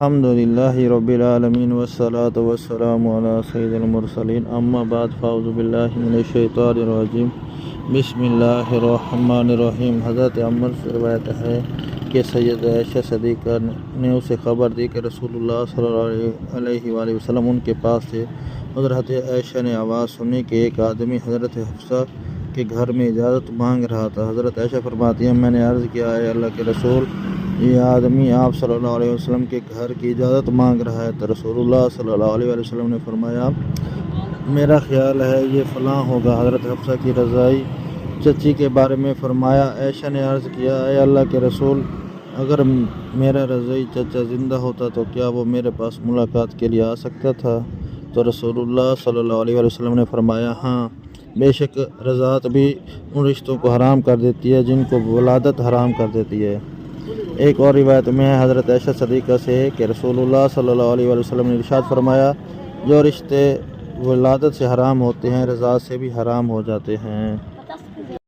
الحمدللہ رب العالمین والصلاة والسلام علی سید المرسلین اما بعد فاعوذ باللہ من الشیطان الرجیم بسم اللہ الرحمن الرحیم۔ حضرت عمر سے روایت ہے کہ سید عائشہ صدیقہ نے اسے خبر دی کہ رسول اللہ صلی اللہ علیہ وآلہ وسلم ان کے پاس تھے۔ حضرت عائشہ نے آواز سنی کہ ایک آدمی حضرت حفصہ کے گھر میں اجازت مانگ رہا تھا۔ حضرت عائشہ فرماتی ہیں، میں نے عرض کیا، اے اللہ کے رسول، یہ آدمی آپ صلی اللہ علیہ وسلم کے گھر کی اجازت مانگ رہا ہے۔ تو رسول اللہ صلی اللہ علیہ وسلم نے فرمایا، میرا خیال ہے یہ فلاں ہوگا۔ حضرت حفصہ کی رضائی چچی کے بارے میں فرمایا۔ عائشہ نے عرض کیا، اے اللہ کے رسول، اگر میرا رضائی چچا زندہ ہوتا تو کیا وہ میرے پاس ملاقات کے لیے آ سکتا تھا؟ تو رسول اللہ صلی اللہ علیہ وسلم نے فرمایا، ہاں، بے شک رضاعت بھی ان رشتوں کو حرام کر دیتی ہے جن کو ولادت حرام کر دیتی ہے۔ ایک اور روایت میں ہے حضرت عائشہ صدیقہ سے کہ رسول اللہ صلی اللہ علیہ وسلم نے ارشاد فرمایا، جو رشتے ولادت سے حرام ہوتے ہیں رضاعت سے بھی حرام ہو جاتے ہیں۔